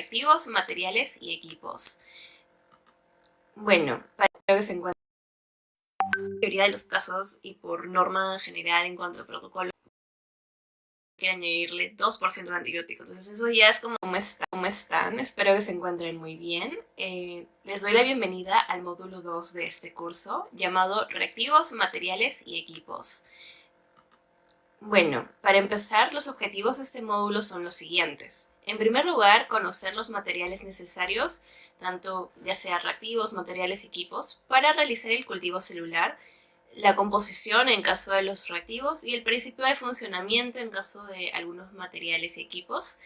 reactivos, materiales y equipos. Bueno, para que se encuentre en la mayoría de los casos y por norma general en cuanto a protocolo, quiere añadirle 2% de antibiótico. Entonces eso ya es como ¿cómo están? Espero que se encuentren muy bien. Les doy la bienvenida al módulo 2 de este curso llamado Reactivos, Materiales y Equipos. Bueno, para empezar, los objetivos de este módulo son los siguientes. En primer lugar, conocer los materiales necesarios, tanto ya sea reactivos, materiales y equipos, para realizar el cultivo celular, la composición en caso de los reactivos y el principio de funcionamiento en caso de algunos materiales y equipos.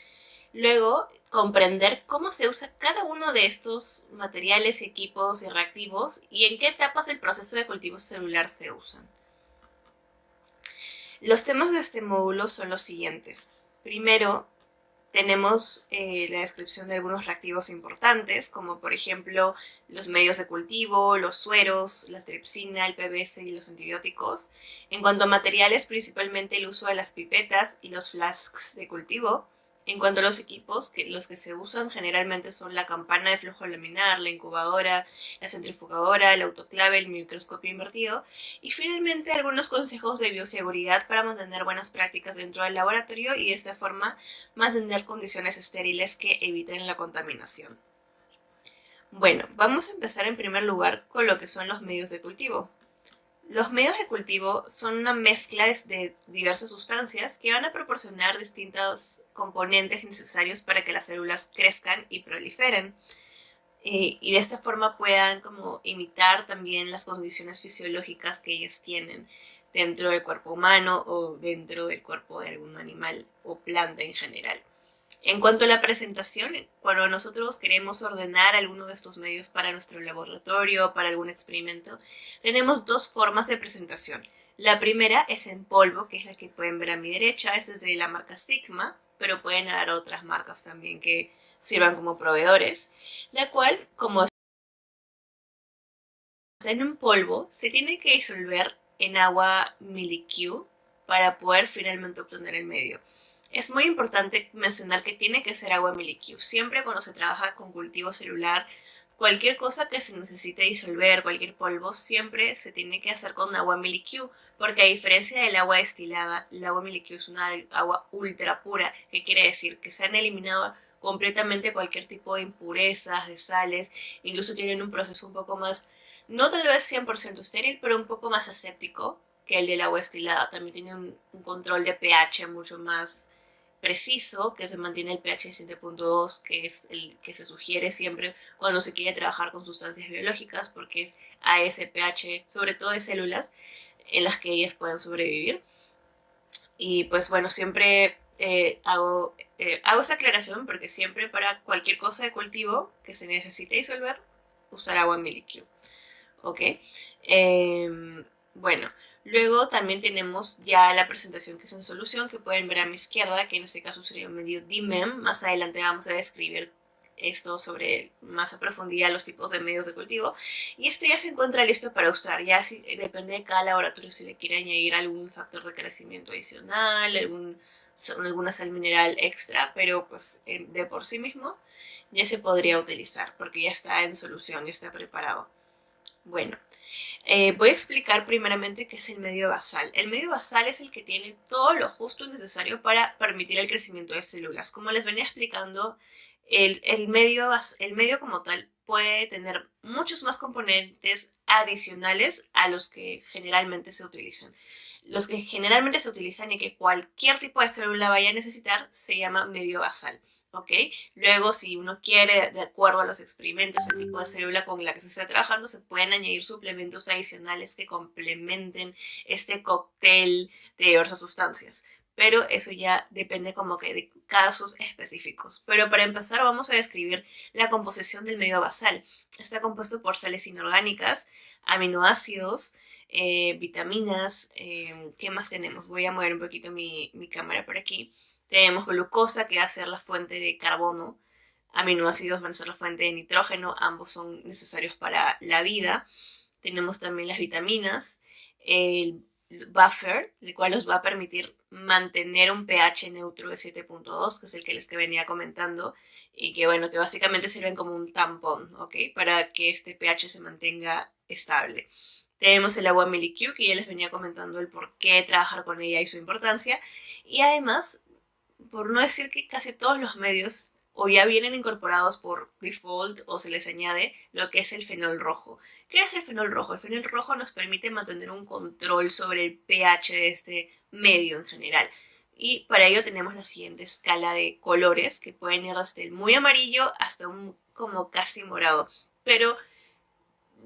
Luego, comprender cómo se usa cada uno de estos materiales, equipos y reactivos y en qué etapas del proceso de cultivo celular se usan. Los temas de este módulo son los siguientes. Primero, tenemos la descripción de algunos reactivos importantes, como por ejemplo los medios de cultivo, los sueros, la tripsina, el PBS y los antibióticos. En cuanto a materiales, principalmente el uso de las pipetas y los flasks de cultivo. En cuanto a los equipos, los que se usan generalmente son la campana de flujo laminar, la incubadora, la centrifugadora, el autoclave, el microscopio invertido. Y finalmente algunos consejos de bioseguridad para mantener buenas prácticas dentro del laboratorio y de esta forma mantener condiciones estériles que eviten la contaminación. Bueno, vamos a empezar en primer lugar con lo que son los medios de cultivo. Los medios de cultivo son una mezcla de diversas sustancias que van a proporcionar distintos componentes necesarios para que las células crezcan y proliferen. Y de esta forma puedan como imitar también las condiciones fisiológicas que ellas tienen dentro del cuerpo humano o dentro del cuerpo de algún animal o planta en general. En cuanto a la presentación, cuando nosotros queremos ordenar alguno de estos medios para nuestro laboratorio, para algún experimento, tenemos dos formas de presentación. La primera es en polvo, que es la que pueden ver a mi derecha, esta es de la marca Sigma, pero pueden haber otras marcas también que sirvan como proveedores, la cual, como está en un polvo, se tiene que disolver en agua miliQ para poder finalmente obtener el medio. Es muy importante mencionar que tiene que ser agua miliQ. Siempre cuando se trabaja con cultivo celular, cualquier cosa que se necesite disolver, cualquier polvo, siempre se tiene que hacer con agua miliQ, porque a diferencia del agua destilada, el agua miliQ es una agua ultra pura, que quiere decir que se han eliminado completamente cualquier tipo de impurezas, de sales, incluso tienen un proceso un poco más, no tal vez 100% estéril, pero un poco más aséptico que el del agua destilada. También tiene un control de pH mucho más preciso, que se mantiene el pH de 7.2, que es el que se sugiere siempre cuando se quiere trabajar con sustancias biológicas, porque es a ese pH, sobre todo de células, en las que ellas pueden sobrevivir. Y pues bueno, siempre hago esta aclaración porque siempre para cualquier cosa de cultivo que se necesite disolver, usar agua miliQ. ¿Ok? Bueno, luego también tenemos ya la presentación que es en solución, que pueden ver a mi izquierda, que en este caso sería un medio DIMEM. Más adelante vamos a describir esto sobre más a profundidad los tipos de medios de cultivo. Y esto ya se encuentra listo para usar. Ya depende de cada laboratorio si le quiere añadir algún factor de crecimiento adicional, alguna sal mineral extra, pero pues de por sí mismo ya se podría utilizar porque ya está en solución, ya está preparado. Bueno, voy a explicar primeramente qué es el medio basal. El medio basal es el que tiene todo lo justo y necesario para permitir el crecimiento de células. Como les venía explicando, el medio como tal puede tener muchos más componentes adicionales a los que generalmente se utilizan. Los que generalmente se utilizan y que cualquier tipo de célula vaya a necesitar se llama medio basal. ¿Ok? Luego, si uno quiere, de acuerdo a los experimentos, el tipo de célula con la que se está trabajando, se pueden añadir suplementos adicionales que complementen este cóctel de diversas sustancias. Pero eso ya depende como que de casos específicos. Pero para empezar vamos a describir la composición del medio basal. Está compuesto por sales inorgánicas, aminoácidos, vitaminas, ¿qué más tenemos? Voy a mover un poquito mi cámara por aquí. Tenemos glucosa, que va a ser la fuente de carbono. Aminoácidos van a ser la fuente de nitrógeno. Ambos son necesarios para la vida. Tenemos también las vitaminas, buffer, el cual nos va a permitir mantener un pH neutro de 7.2, que es el que les que venía comentando, y que bueno, que básicamente sirven como un tampón, ¿ok? Para que este pH se mantenga estable. Tenemos el agua Milky, que ya les venía comentando el por qué trabajar con ella y su importancia. Y además, por no decir que casi todos los medios o ya vienen incorporados por default o se les añade lo que es el fenol rojo. ¿Qué es el fenol rojo? El fenol rojo nos permite mantener un control sobre el pH de este medio en general. Y para ello tenemos la siguiente escala de colores que pueden ir desde el muy amarillo hasta un como casi morado. Pero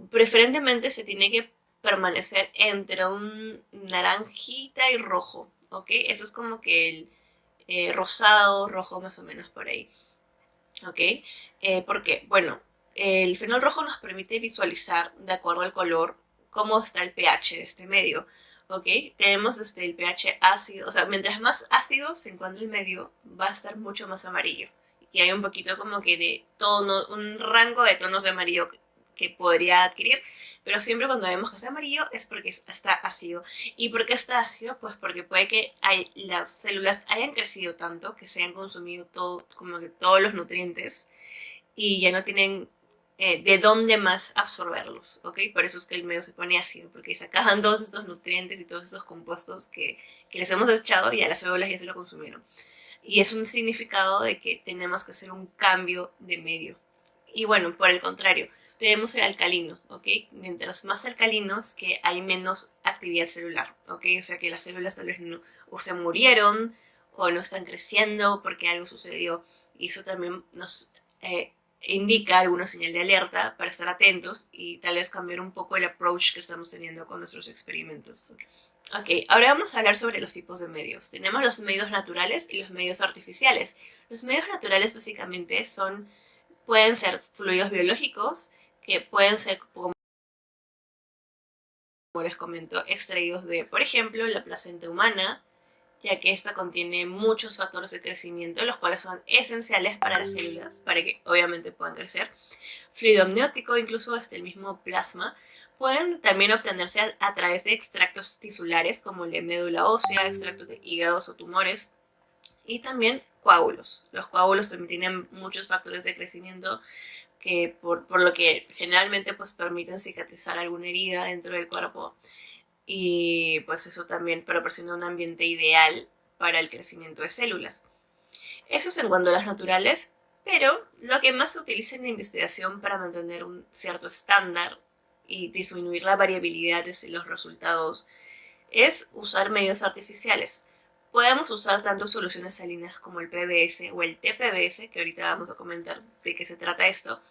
preferentemente se tiene que permanecer entre un naranjita y rojo, ¿ok? Eso es como que el rosado, rojo más o menos por ahí, ¿ok? ¿Por qué? Bueno, el fenol rojo nos permite visualizar, de acuerdo al color, cómo está el pH de este medio, ¿ok? Tenemos el pH ácido, o sea, mientras más ácido se encuentra el medio, va a estar mucho más amarillo. Y hay un poquito como que de tono, un rango de tonos de amarillo que podría adquirir, pero siempre cuando vemos que está amarillo es porque está ácido. ¿Y por qué está ácido? Pues porque puede que las células hayan crecido tanto que se hayan consumido todo, como que todos los nutrientes y ya no tienen de dónde más absorberlos, ¿ok? Por eso es que el medio se pone ácido, porque sacaban todos estos nutrientes y todos estos compuestos que les hemos echado y a las células ya se lo consumieron. Y es un significado de que tenemos que hacer un cambio de medio. Y bueno, por el contrario, tenemos el alcalino, ¿ok? Mientras más alcalinos, que hay menos actividad celular, ¿ok? O sea que las células tal vez no, o se murieron, o no están creciendo porque algo sucedió. Y eso también nos indica alguna señal de alerta para estar atentos y tal vez cambiar un poco el approach que estamos teniendo con nuestros experimentos. Ok, ahora vamos a hablar sobre los tipos de medios. Tenemos los medios naturales y los medios artificiales. Los medios naturales básicamente pueden ser fluidos biológicos, que pueden ser, como les comento, extraídos de, por ejemplo, la placenta humana, ya que esta contiene muchos factores de crecimiento, los cuales son esenciales para las células, para que obviamente puedan crecer. Fluido amniótico, incluso el mismo plasma, pueden también obtenerse a través de extractos tisulares, como el de médula ósea, extractos de hígados o tumores, y también coágulos. Los coágulos también tienen muchos factores de crecimiento que por lo que generalmente pues permiten cicatrizar alguna herida dentro del cuerpo y pues eso también proporciona un ambiente ideal para el crecimiento de células. Eso es en cuanto a las naturales, pero lo que más se utiliza en la investigación para mantener un cierto estándar y disminuir la variabilidad de los resultados es usar medios artificiales. Podemos usar tanto soluciones salinas como el PBS o el TPBS, que ahorita vamos a comentar de qué se trata esto.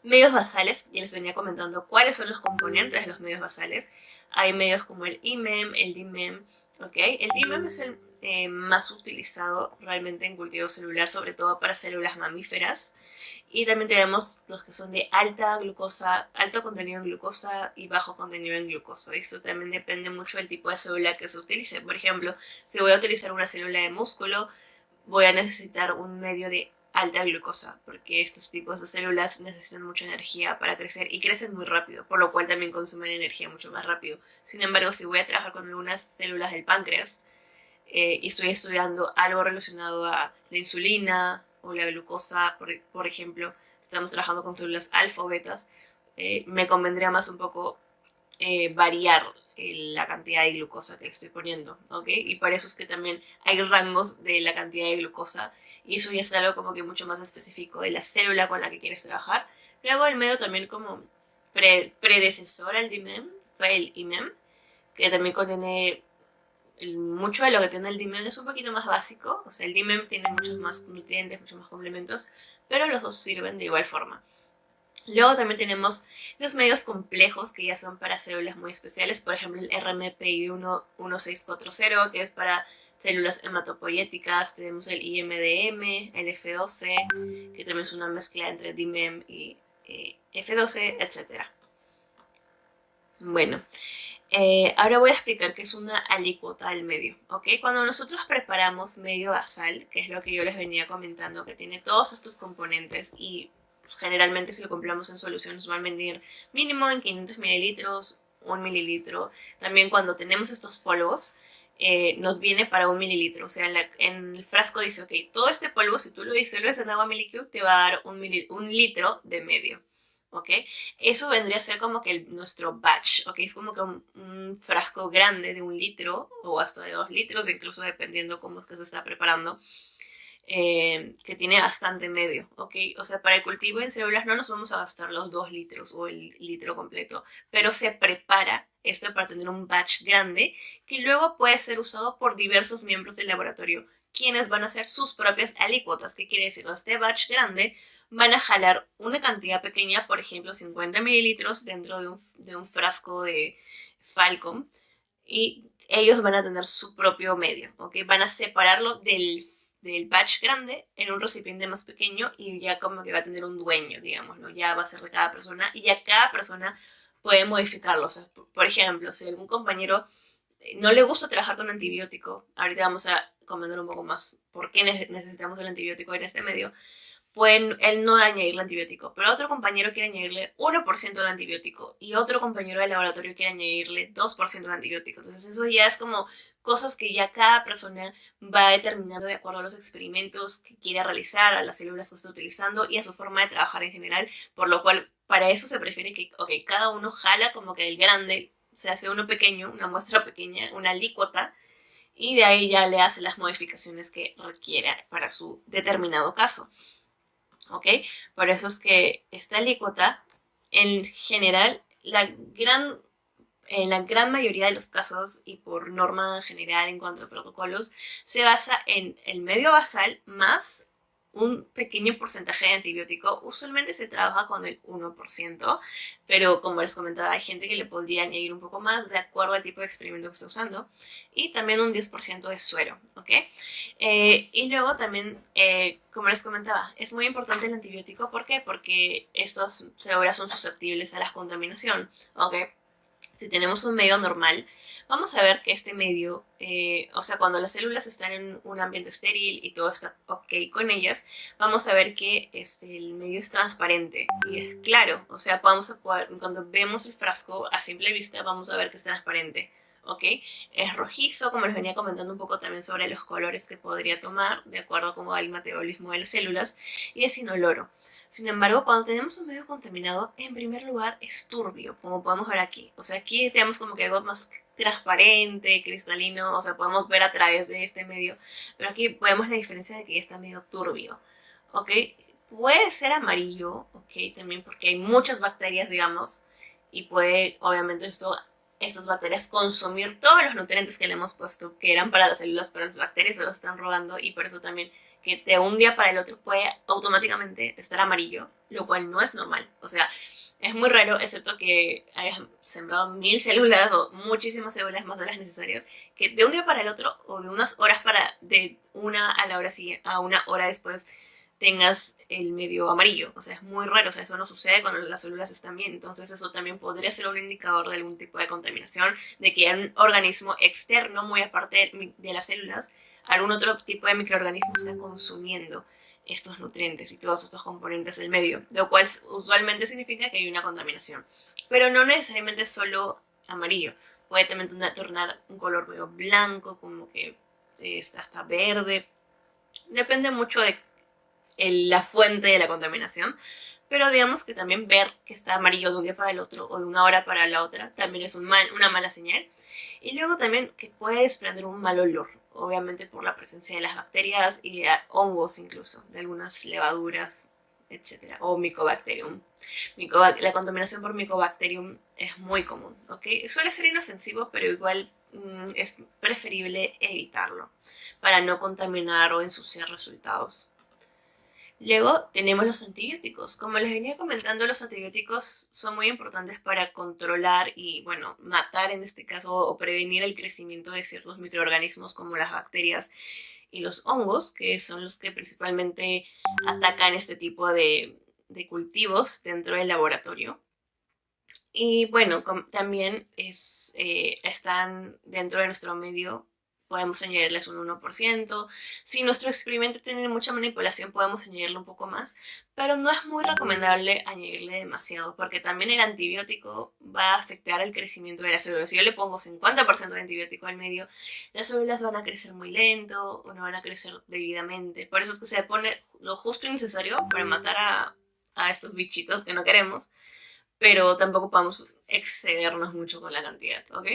Medios basales, ya les venía comentando cuáles son los componentes de los medios basales. Hay medios como el IMEM, el DIMEM, ¿ok? El DIMEM es el más utilizado realmente en cultivo celular, sobre todo para células mamíferas. Y también tenemos los que son de alta glucosa, alto contenido en glucosa y bajo contenido en glucosa. Esto también depende mucho del tipo de célula que se utilice. Por ejemplo, si voy a utilizar una célula de músculo, voy a necesitar un medio de alta glucosa, porque estos tipos de células necesitan mucha energía para crecer y crecen muy rápido, por lo cual también consumen energía mucho más rápido. Sin embargo, si voy a trabajar con algunas células del páncreas y estoy estudiando algo relacionado a la insulina o la glucosa, por ejemplo, estamos trabajando con células alfa o betas, me convendría más un poco variar la cantidad de glucosa que le estoy poniendo, ¿ok? Y por eso es que también hay rangos de la cantidad de glucosa y eso ya es algo como que mucho más específico de la célula con la que quieres trabajar. Luego el medio también como predecesor al DIMEM fue el IMEM, que también contiene mucho de lo que tiene el DIMEM es un poquito más básico, o sea, el DIMEM tiene muchos más nutrientes, muchos más complementos, pero los dos sirven de igual forma. Luego también tenemos los medios complejos que ya son para células muy especiales, por ejemplo el RMPI 1640 que es para células hematopoyéticas, tenemos el IMDM, el F12, que también es una mezcla entre DIMEM y F12, etc. Bueno, ahora voy a explicar qué es una alícuota del medio, ¿ok? Cuando nosotros preparamos medio basal, que es lo que yo les venía comentando, que tiene todos estos componentes y generalmente si lo compramos en solución nos van a venir mínimo en 500 mililitros, 1 mililitro. También cuando tenemos estos polvos, nos viene para 1 mililitro. O sea, en el frasco dice, ok, todo este polvo, si tú lo disuelves en agua MilliQ, te va a dar un litro de medio. ¿Ok? Eso vendría a ser como que nuestro batch, ¿ok? Es como que un frasco grande de 1 litro o hasta de 2 litros, incluso dependiendo cómo es que se está preparando, que tiene bastante medio, ¿ok? O sea, para el cultivo en células no nos vamos a gastar los 2 litros o el litro completo, pero se prepara esto para tener un batch grande que luego puede ser usado por diversos miembros del laboratorio, quienes van a hacer sus propias alícuotas. ¿Qué quiere decir? Este batch grande van a jalar una cantidad pequeña, por ejemplo 50 mililitros dentro de un frasco de Falcon, y ellos van a tener su propio medio, ¿ok? Van a separarlo del batch grande en un recipiente más pequeño y ya como que va a tener un dueño, digamos, ¿no? Ya va a ser de cada persona y ya cada persona puede modificarlo. O sea, por ejemplo, si algún compañero no le gusta trabajar con antibiótico, ahorita vamos a comentar un poco más por qué necesitamos el antibiótico en este medio, pueden él no añadirle antibiótico, pero otro compañero quiere añadirle 1% de antibiótico y otro compañero del laboratorio quiere añadirle 2% de antibiótico. Entonces eso ya es como cosas que ya cada persona va determinando de acuerdo a los experimentos que quiere realizar, a las células que está utilizando y a su forma de trabajar en general, por lo cual para eso se prefiere que, ok, cada uno jala como que el grande, se hace uno pequeño, una muestra pequeña, una alícuota, y de ahí ya le hace las modificaciones que requiera para su determinado caso. ¿Ok? Por eso es que esta alícuota, en general, en la gran mayoría de los casos y por norma general en cuanto a protocolos, se basa en el medio basal más un pequeño porcentaje de antibiótico. Usualmente se trabaja con el 1%, pero como les comentaba, hay gente que le podría añadir un poco más de acuerdo al tipo de experimento que está usando, y también un 10% de suero, ¿ok? Y luego también, como les comentaba, es muy importante el antibiótico. ¿Por qué? Porque estas células son susceptibles a la contaminación, ¿ok? Si tenemos un medio normal, vamos a ver que este medio, o sea, cuando las células están en un ambiente estéril y todo está ok con ellas, vamos a ver que el medio es transparente y es claro. O sea, vamos a poder, cuando vemos el frasco a simple vista, vamos a ver que es transparente. ¿Ok? Es rojizo, como les venía comentando un poco también sobre los colores que podría tomar, de acuerdo a cómo va el metabolismo de las células, y es inoloro. Sin embargo, cuando tenemos un medio contaminado, en primer lugar es turbio, como podemos ver aquí. O sea, aquí tenemos como que algo más transparente, cristalino, o sea, podemos ver a través de este medio, pero aquí vemos la diferencia de que ya está medio turbio, ¿ok? Puede ser amarillo, ¿ok? También porque hay muchas bacterias, digamos, y puede, obviamente, estas bacterias consumir todos los nutrientes que le hemos puesto, que eran para las células, pero las bacterias se los están robando, y por eso también que de un día para el otro puede automáticamente estar amarillo, lo cual no es normal. O sea, es muy raro, excepto que hayas sembrado 1000 células o muchísimas células más de las necesarias, que de un día para el otro o de unas horas de una a la hora siguiente, a una hora después, tengas el medio amarillo. O sea, es muy raro. O sea, eso no sucede cuando las células están bien. Entonces eso también podría ser un indicador de algún tipo de contaminación, de que hay un organismo externo, muy aparte de las células, algún otro tipo de microorganismo está consumiendo estos nutrientes y todos estos componentes del medio, lo cual usualmente significa que hay una contaminación. Pero no necesariamente solo amarillo. Puede también tornar un color medio blanco, como que está hasta verde. Depende mucho de la fuente de la contaminación, pero digamos que también ver que está amarillo de un día para el otro o de una hora para la otra también es una mala señal. Y luego también que puede desprender un mal olor, obviamente por la presencia de las bacterias y de hongos, incluso de algunas levaduras, etcétera, o Mycobacterium. La contaminación por Mycobacterium es muy común, ¿ok? Suele ser inofensivo, pero igual es preferible evitarlo para no contaminar o ensuciar resultados. Luego tenemos los antibióticos. Como les venía comentando, los antibióticos son muy importantes para controlar y, bueno, matar en este caso o prevenir el crecimiento de ciertos microorganismos como las bacterias y los hongos, que son los que principalmente atacan este tipo de cultivos dentro del laboratorio. Y bueno, también están dentro de nuestro medio. podemos añadirles un 1%. Si nuestro experimento tiene mucha manipulación, podemos añadirle un poco más, pero no es muy recomendable añadirle demasiado, porque también el antibiótico va a afectar el crecimiento de las células. Si yo le pongo 50% de antibiótico al medio, las células van a crecer muy lento o no van a crecer debidamente. Por eso es que se pone lo justo y necesario para matar a estos bichitos que no queremos, pero tampoco podemos excedernos mucho con la cantidad, ¿ok?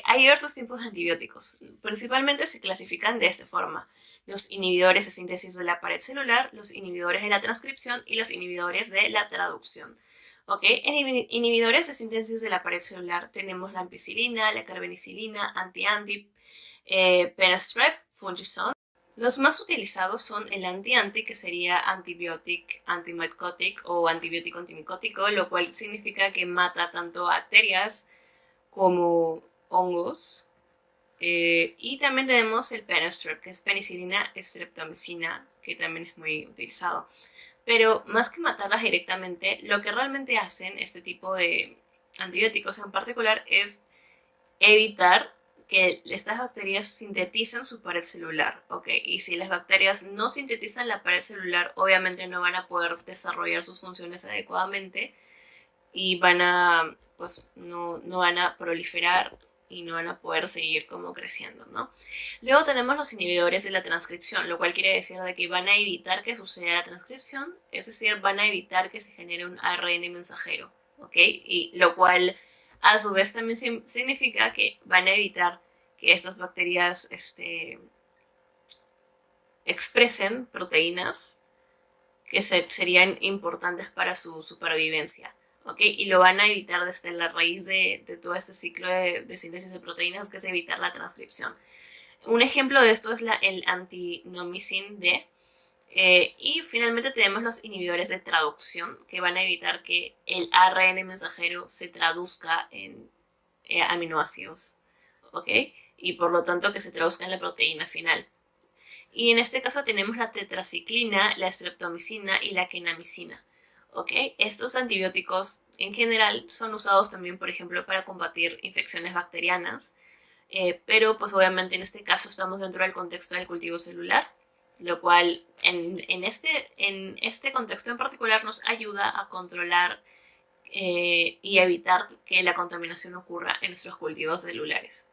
Hay diversos tipos de antibióticos. Principalmente se clasifican de esta forma: los inhibidores de síntesis de la pared celular, los inhibidores de la transcripción y los inhibidores de la traducción. ¿Ok? En inhibidores de síntesis de la pared celular tenemos la ampicilina, la carbenicilina, anti-anti, penestrep, fungicide. Los más utilizados son el anti-anti, que sería antibiotic, antimycotic o antibiótico antimicótico, lo cual significa que mata tanto bacterias como hongos. Y también tenemos el penestrep, que es penicilina streptomicina, que también es muy utilizado. Pero más que matarlas directamente, lo que realmente hacen este tipo de antibióticos en particular es evitar que estas bacterias sinteticen su pared celular, ¿ok? Y si las bacterias no sintetizan la pared celular, obviamente no van a poder desarrollar sus funciones adecuadamente y pues no van a proliferar y no van a poder seguir como creciendo, ¿no? Luego tenemos los inhibidores de la transcripción, lo cual quiere decir de que van a evitar que suceda la transcripción, es decir, van a evitar que se genere un ARN mensajero, ¿ok? Y lo cual a su vez también significa que van a evitar que estas bacterias expresen proteínas que serían importantes para su supervivencia. ¿Okay? Y lo van a evitar desde la raíz de todo este ciclo de síntesis de proteínas, que es evitar la transcripción. Un ejemplo de esto es el antinomycin D. Y finalmente tenemos los inhibidores de traducción, que van a evitar que el ARN mensajero se traduzca en aminoácidos, ¿ok? Y por lo tanto que se traduzca en la proteína final. Y en este caso tenemos la tetraciclina, la streptomicina y la kenamicina. ¿Ok? Estos antibióticos en general son usados también, por ejemplo, para combatir infecciones bacterianas, pero pues obviamente en este caso estamos dentro del contexto del cultivo celular, lo cual en este contexto en particular nos ayuda a controlar y evitar que la contaminación ocurra en nuestros cultivos celulares.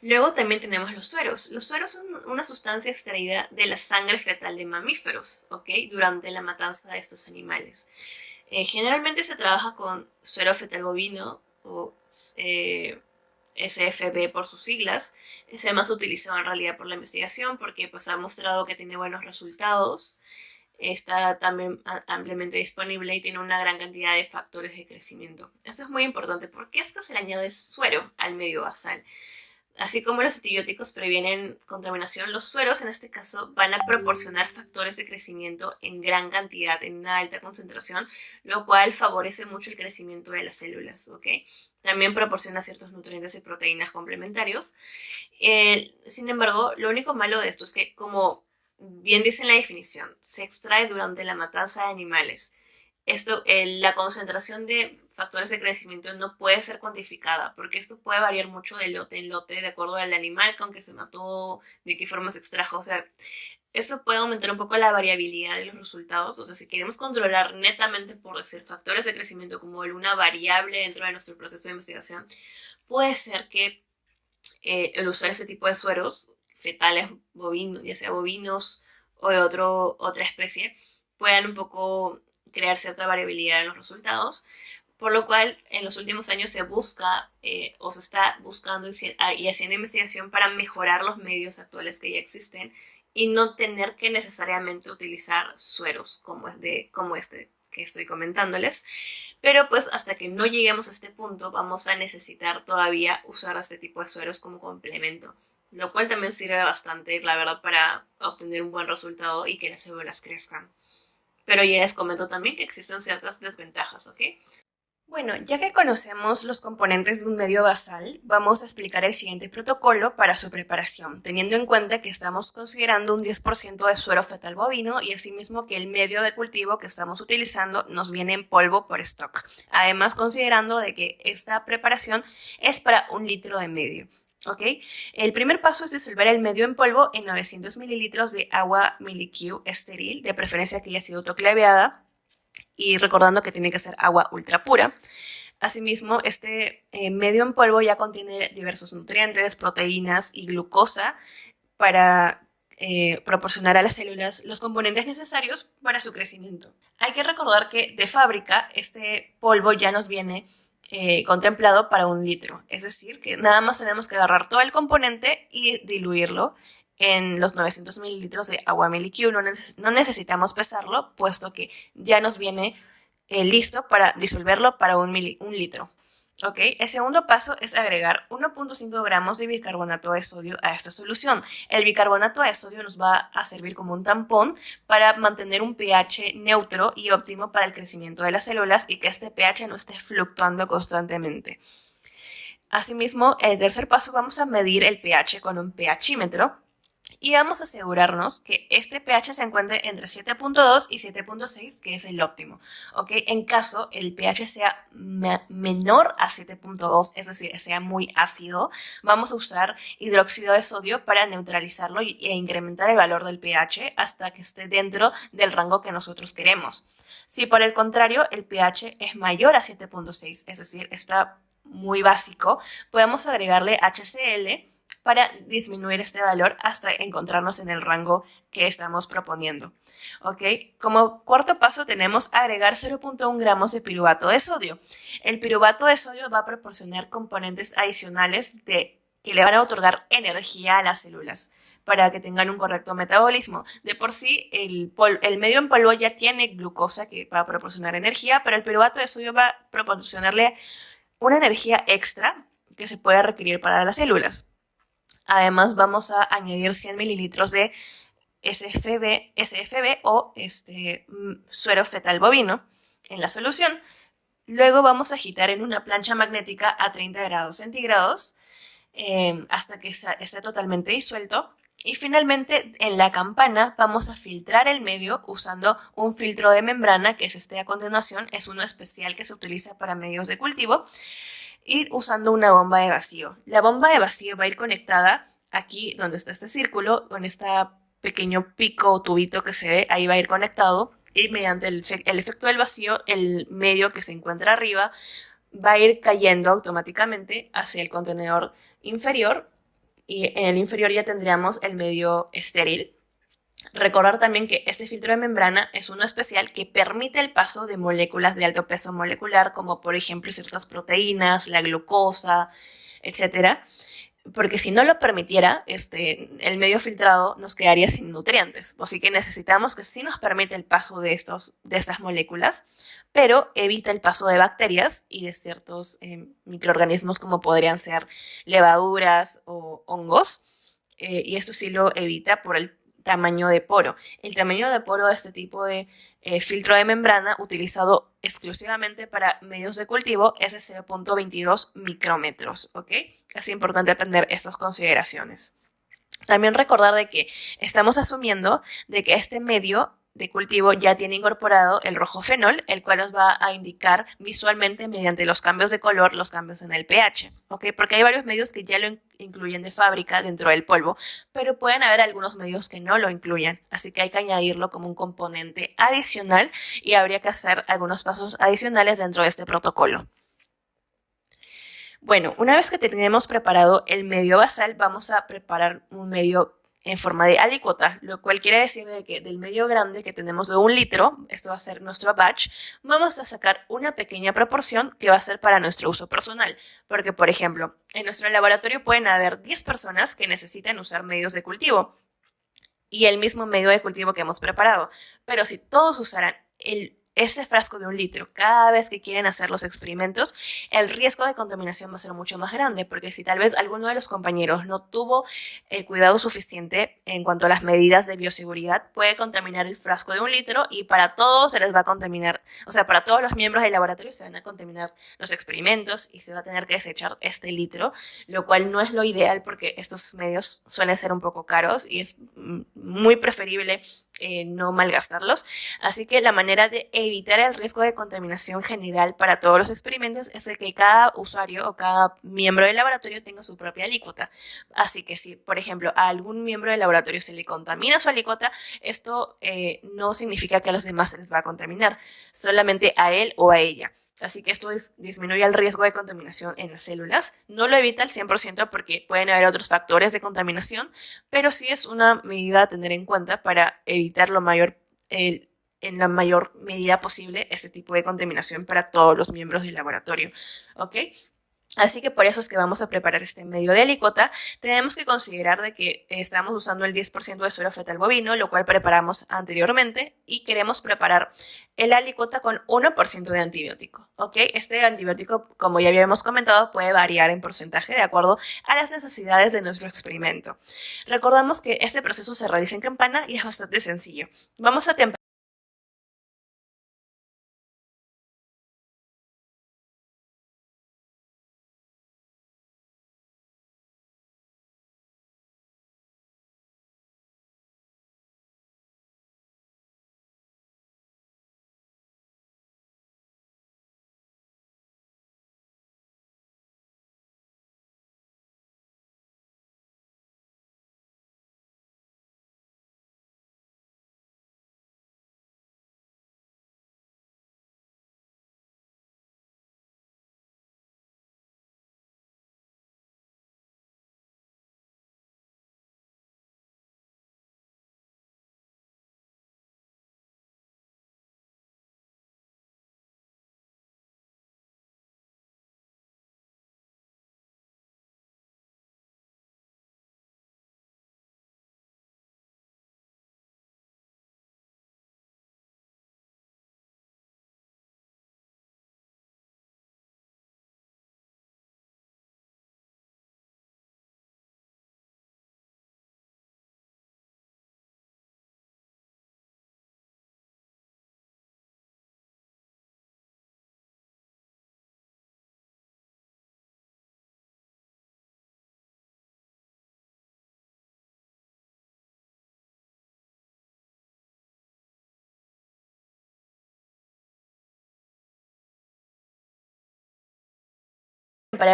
Luego también tenemos los sueros. Los sueros son una sustancia extraída de la sangre fetal de mamíferos, ¿ok? Durante la matanza de estos animales. Generalmente se trabaja con suero fetal bovino o SFB por sus siglas. Es el más utilizado en realidad por la investigación porque pues, ha mostrado que tiene buenos resultados. Está también ampliamente disponible y tiene una gran cantidad de factores de crecimiento. Esto es muy importante porque es que se le añade suero al medio basal. Así como los antibióticos previenen contaminación, los sueros en este caso van a proporcionar factores de crecimiento en gran cantidad, en una alta concentración, lo cual favorece mucho el crecimiento de las células, ¿ok? También proporciona ciertos nutrientes y proteínas complementarios. Sin embargo, lo único malo de esto es que, como bien dice en la definición, se extrae durante la matanza de animales. La concentración de factores de crecimiento no puede ser cuantificada, porque esto puede variar mucho de lote en lote, de acuerdo al animal con que se mató, de qué forma se extrajo. O sea, esto puede aumentar un poco la variabilidad de los resultados. O sea, si queremos controlar netamente, por decir, factores de crecimiento como una variable dentro de nuestro proceso de investigación, puede ser que el usar este tipo de sueros fetales bovinos, ya sea bovinos o de otra especie, puedan un poco crear cierta variabilidad en los resultados, por lo cual en los últimos años se busca o se está buscando y haciendo investigación para mejorar los medios actuales que ya existen y no tener que necesariamente utilizar sueros como este que estoy comentándoles. Pero pues hasta que no lleguemos a este punto vamos a necesitar todavía usar este tipo de sueros como complemento, lo cual también sirve bastante, la verdad, para obtener un buen resultado y que las células crezcan. Pero ya les comento también que existen ciertas desventajas, ¿ok? Bueno, ya que conocemos los componentes de un medio basal, vamos a explicar el siguiente protocolo para su preparación, teniendo en cuenta que estamos considerando un 10% de suero fetal bovino y asimismo que el medio de cultivo que estamos utilizando nos viene en polvo por stock. Además, considerando de que esta preparación es para 1 litro de medio. ¿Ok? El primer paso es disolver el medio en polvo en 900 mililitros de agua Milky estéril, de preferencia que haya sido autoclaveada, y recordando que tiene que ser agua ultra pura. Asimismo, este medio en polvo ya contiene diversos nutrientes, proteínas y glucosa para proporcionar a las células los componentes necesarios para su crecimiento. Hay que recordar que de fábrica este polvo ya nos viene contemplado para 1 litro, es decir, que nada más tenemos que agarrar todo el componente y diluirlo en los 900 mililitros de agua Milky. No necesitamos pesarlo, puesto que ya nos viene listo para disolverlo para 1 litro. ¿Ok? El segundo paso es agregar 1.5 gramos de bicarbonato de sodio a esta solución. El bicarbonato de sodio nos va a servir como un tampón para mantener un pH neutro y óptimo para el crecimiento de las células y que este pH no esté fluctuando constantemente. Asimismo, el tercer paso vamos a medir el pH con un pHímetro y vamos a asegurarnos que este pH se encuentre entre 7.2 y 7.6, que es el óptimo. ¿Ok? En caso el pH sea menor a 7.2, es decir, sea muy ácido, vamos a usar hidróxido de sodio para neutralizarlo e incrementar el valor del pH hasta que esté dentro del rango que nosotros queremos. Si por el contrario el pH es mayor a 7.6, es decir, está muy básico, podemos agregarle HCl para disminuir este valor hasta encontrarnos en el rango que estamos proponiendo. ¿Ok? Como cuarto paso tenemos agregar 0.1 gramos de piruvato de sodio. El piruvato de sodio va a proporcionar componentes adicionales que le van a otorgar energía a las células para que tengan un correcto metabolismo. De por sí, el medio en polvo ya tiene glucosa que va a proporcionar energía, pero el piruvato de sodio va a proporcionarle una energía extra que se puede requerir para las células. Además, vamos a añadir 100 mililitros de SFB o suero fetal bovino en la solución. Luego vamos a agitar en una plancha magnética a 30 grados centígrados hasta que esté totalmente disuelto. Y finalmente, en la campana vamos a filtrar el medio usando un filtro de membrana, que es este a continuación, es uno especial que se utiliza para medios de cultivo, y usando una bomba de vacío. La bomba de vacío va a ir conectada aquí donde está este círculo, con este pequeño pico o tubito que se ve, ahí va a ir conectado, y mediante el efecto del vacío, el medio que se encuentra arriba va a ir cayendo automáticamente hacia el contenedor inferior, y en el inferior ya tendríamos el medio estéril. Recordar también que este filtro de membrana es uno especial que permite el paso de moléculas de alto peso molecular, como por ejemplo ciertas proteínas, la glucosa, etcétera, porque si no lo permitiera, el medio filtrado nos quedaría sin nutrientes. Así que necesitamos que sí nos permite el paso de estas moléculas, pero evita el paso de bacterias y de ciertos microorganismos como podrían ser levaduras o hongos, y esto sí lo evita por el tamaño de poro. El tamaño de poro de este tipo de filtro de membrana utilizado exclusivamente para medios de cultivo es de 0.22 micrómetros, ¿ok? Es importante atender estas consideraciones. También recordar de que estamos asumiendo de que este medio de cultivo ya tiene incorporado el rojo fenol, el cual nos va a indicar visualmente mediante los cambios de color los cambios en el pH, ¿ok? Porque hay varios medios que ya lo incluyen de fábrica dentro del polvo, pero pueden haber algunos medios que no lo incluyan, así que hay que añadirlo como un componente adicional y habría que hacer algunos pasos adicionales dentro de este protocolo. Bueno, una vez que tenemos preparado el medio basal, vamos a preparar un medio en forma de alícuota, lo cual quiere decir de que del medio grande que tenemos de 1 litro, esto va a ser nuestro batch, vamos a sacar una pequeña proporción que va a ser para nuestro uso personal, porque por ejemplo, en nuestro laboratorio pueden haber 10 personas que necesitan usar medios de cultivo y el mismo medio de cultivo que hemos preparado, pero si todos usaran ese frasco de 1 litro cada vez que quieren hacer los experimentos, el riesgo de contaminación va a ser mucho más grande, porque si tal vez alguno de los compañeros no tuvo el cuidado suficiente en cuanto a las medidas de bioseguridad, puede contaminar el frasco de 1 litro y para todos se les va a contaminar, o sea, para todos los miembros del laboratorio se van a contaminar los experimentos y se va a tener que desechar este litro, lo cual no es lo ideal porque estos medios suelen ser un poco caros y es muy preferible no malgastarlos. Así que la manera de evitar el riesgo de contaminación general para todos los experimentos es de que cada usuario o cada miembro del laboratorio tenga su propia alícuota. Así que si, por ejemplo, a algún miembro del laboratorio se le contamina su alícuota, esto no significa que a los demás se les va a contaminar, solamente a él o a ella. Así que esto disminuye el riesgo de contaminación en las células. No lo evita al 100% porque pueden haber otros factores de contaminación, pero sí es una medida a tener en cuenta para evitar en la mayor medida posible este tipo de contaminación para todos los miembros del laboratorio. ¿Ok? Así que por eso es que vamos a preparar este medio de alicota. Tenemos que considerar de que estamos usando el 10% de suero fetal bovino, lo cual preparamos anteriormente, y queremos preparar el alicota con 1% de antibiótico. ¿Ok? Este antibiótico, como ya habíamos comentado, puede variar en porcentaje de acuerdo a las necesidades de nuestro experimento. Recordamos que este proceso se realiza en campana y es bastante sencillo. Vamos a temperar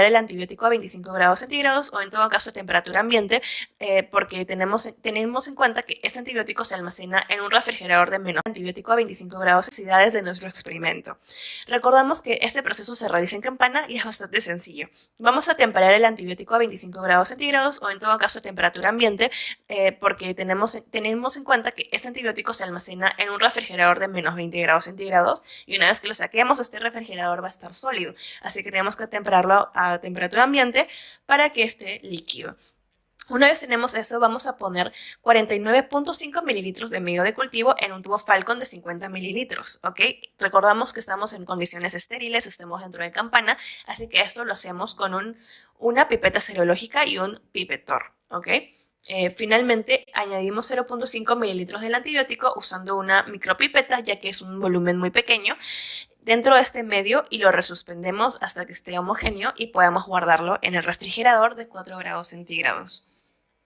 el antibiótico a 25 grados centígrados o en todo caso a temperatura ambiente, porque tenemos en cuenta que este antibiótico se almacena en un refrigerador de menos antibiótico a 25 grados centígrados de nuestro experimento. Recordamos que este proceso se realiza en campana y es bastante sencillo. Vamos a temperar el antibiótico a 25 grados centígrados o en todo caso a temperatura ambiente, porque tenemos en cuenta que este antibiótico se almacena en un refrigerador de menos 20 grados centígrados y una vez que lo saquemos, este refrigerador va a estar sólido, así que tenemos que temperarlo a temperatura ambiente para que esté líquido. Una vez tenemos eso, vamos a poner 49.5 mililitros de medio de cultivo en un tubo Falcon de 50 mililitros, ¿ok? Recordamos que estamos en condiciones estériles, estamos dentro de campana, así que esto lo hacemos con una pipeta serológica y un pipetor, ¿ok? Finalmente, añadimos 0.5 mililitros del antibiótico usando una micropipeta, ya que es un volumen muy pequeño, dentro de este medio y lo resuspendemos hasta que esté homogéneo y podamos guardarlo en el refrigerador de 4 grados centígrados.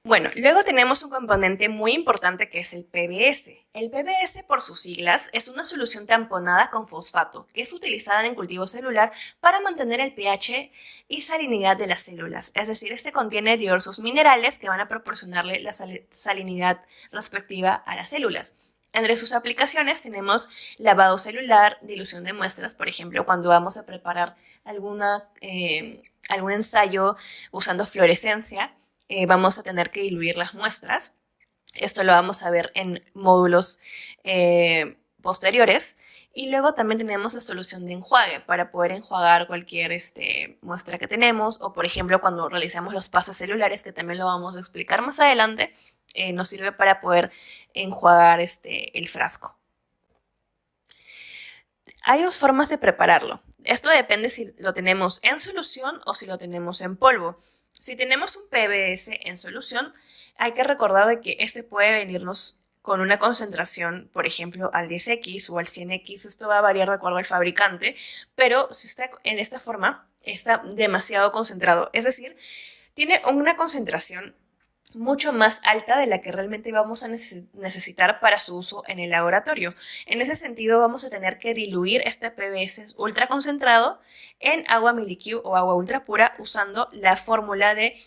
Bueno, luego tenemos un componente muy importante que es el PBS. El PBS, por sus siglas, es una solución tamponada con fosfato que es utilizada en cultivo celular para mantener el pH y salinidad de las células. Es decir, este contiene diversos minerales que van a proporcionarle la salinidad respectiva a las células. Entre sus aplicaciones tenemos lavado celular, dilución de muestras, por ejemplo, cuando vamos a preparar algún ensayo usando fluorescencia, vamos a tener que diluir las muestras. Esto lo vamos a ver en módulos posteriores. Y luego también tenemos la solución de enjuague para poder enjuagar cualquier muestra que tenemos, o por ejemplo cuando realizamos los pases celulares, que también lo vamos a explicar más adelante, nos sirve para poder enjuagar el frasco. Hay dos formas de prepararlo. Esto depende si lo tenemos en solución o si lo tenemos en polvo. Si tenemos un PBS en solución, hay que recordar de que este puede venirnos con una concentración, por ejemplo, al 10X o al 100X. Esto va a variar de acuerdo al fabricante, pero si está en esta forma, está demasiado concentrado. Es decir, tiene una concentración mucho más alta de la que realmente vamos a necesitar para su uso en el laboratorio. En ese sentido, vamos a tener que diluir este PBS ultra concentrado en agua miliQ o agua ultra pura usando la fórmula de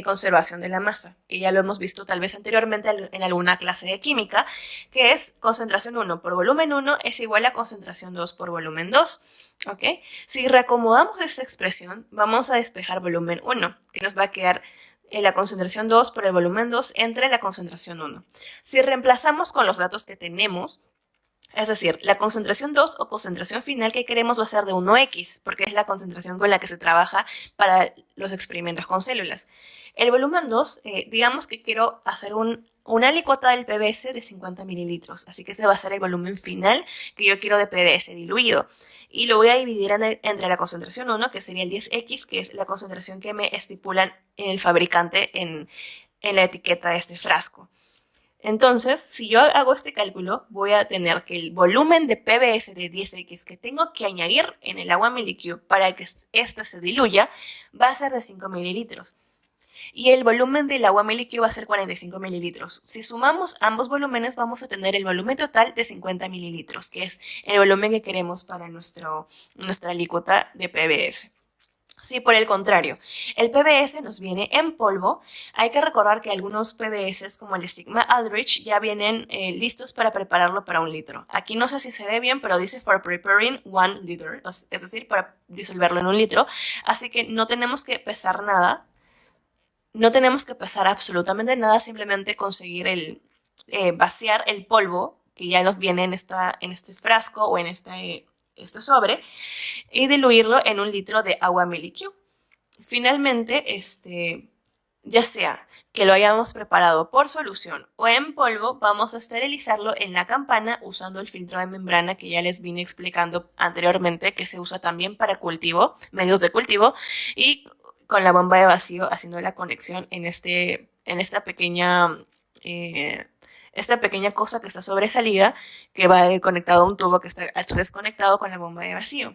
conservación de la masa, que ya lo hemos visto tal vez anteriormente en alguna clase de química, que es concentración 1 por volumen 1 es igual a concentración 2 por volumen 2. ¿Ok? Si reacomodamos esta expresión, vamos a despejar volumen 1, que nos va a quedar la concentración 2 por el volumen 2 entre la concentración 1. Si reemplazamos con los datos que tenemos, es decir, la concentración 2 o concentración final que queremos va a ser de 1x, porque es la concentración con la que se trabaja para los experimentos con células. El volumen 2, digamos que quiero hacer una licuota del PBS de 50 mililitros, así que este va a ser el volumen final que yo quiero de PBS diluido. Y lo voy a dividir entre la concentración 1, que sería el 10x, que es la concentración que me estipulan en el fabricante en la etiqueta de este frasco. Entonces, si yo hago este cálculo, voy a tener que el volumen de PBS de 10x que tengo que añadir en el agua miliQ para que ésta se diluya va a ser de 5 mililitros. Y el volumen del agua miliQ va a ser 45 mililitros. Si sumamos ambos volúmenes, vamos a tener el volumen total de 50 mililitros, que es el volumen que queremos para nuestra alícuota de PBS. Si por el contrario, el PBS nos viene en polvo, hay que recordar que algunos PBS como el Sigma Aldrich ya vienen listos para prepararlo para 1 litro. Aquí no sé si se ve bien, pero dice for preparing 1 liter, es decir, para disolverlo en 1 litro. Así que no tenemos que pesar nada, no tenemos que pesar absolutamente nada, simplemente conseguir vaciar el polvo que ya nos viene en este frasco o en este sobre y diluirlo en 1 litro de agua miliQ. Finalmente, ya sea que lo hayamos preparado por solución o en polvo, vamos a esterilizarlo en la campana usando el filtro de membrana que ya les vine explicando anteriormente, que se usa también para cultivo, medios de cultivo, y con la bomba de vacío haciendo la conexión en esta pequeña cosa que está sobresalida, que va a ir conectado a un tubo que está a su vez conectado con la bomba de vacío.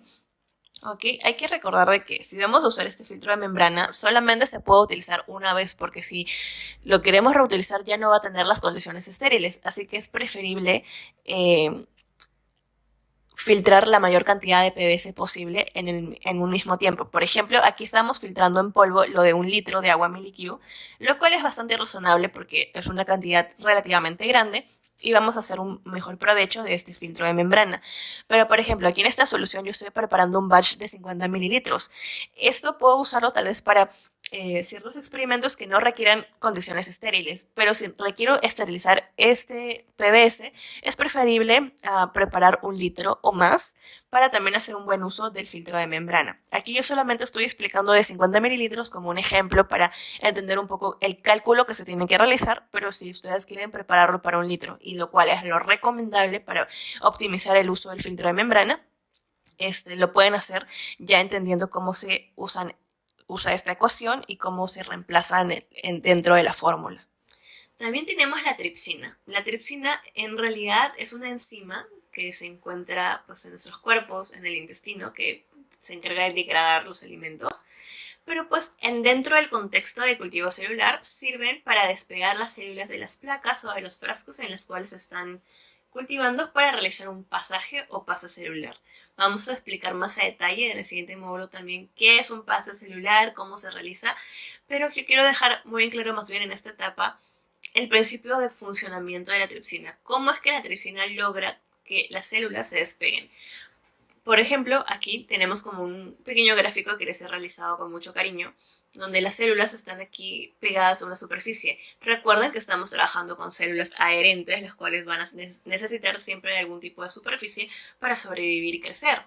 Ok, hay que recordar de que si vamos a usar este filtro de membrana, solamente se puede utilizar una vez, porque si lo queremos reutilizar ya no va a tener las condiciones estériles, así que es preferible filtrar la mayor cantidad de PVC posible en un mismo tiempo. Por ejemplo, aquí estamos filtrando en polvo lo de 1 litro de agua miliQ, lo cual es bastante razonable porque es una cantidad relativamente grande y vamos a hacer un mejor provecho de este filtro de membrana. Pero, por ejemplo, aquí en esta solución yo estoy preparando un batch de 50 mililitros. Esto puedo usarlo tal vez para ciertos experimentos que no requieran condiciones estériles, pero si requiero esterilizar este PBS, es preferible preparar 1 litro o más para también hacer un buen uso del filtro de membrana. Aquí yo solamente estoy explicando de 50 mililitros como un ejemplo para entender un poco el cálculo que se tiene que realizar, pero si ustedes quieren prepararlo para 1 litro, y lo cual es lo recomendable para optimizar el uso del filtro de membrana, lo pueden hacer ya entendiendo cómo se usa esta ecuación y cómo se reemplazan dentro de la fórmula. También tenemos la tripsina. La tripsina en realidad es una enzima que se encuentra pues, en nuestros cuerpos, en el intestino, que se encarga de degradar los alimentos. Pero pues dentro del contexto del cultivo celular sirven para despegar las células de las placas o de los frascos en los cuales se están cultivando para realizar un pasaje o paso celular. Vamos a explicar más a detalle en el siguiente módulo también qué es un paso celular, cómo se realiza, pero yo quiero dejar muy en claro más bien en esta etapa el principio de funcionamiento de la tripsina. ¿Cómo es que la tripsina logra que las células se despeguen? Por ejemplo, aquí tenemos como un pequeño gráfico que les he realizado con mucho cariño, donde las células están aquí pegadas a una superficie. Recuerden que estamos trabajando con células adherentes, las cuales van a necesitar siempre algún tipo de superficie para sobrevivir y crecer.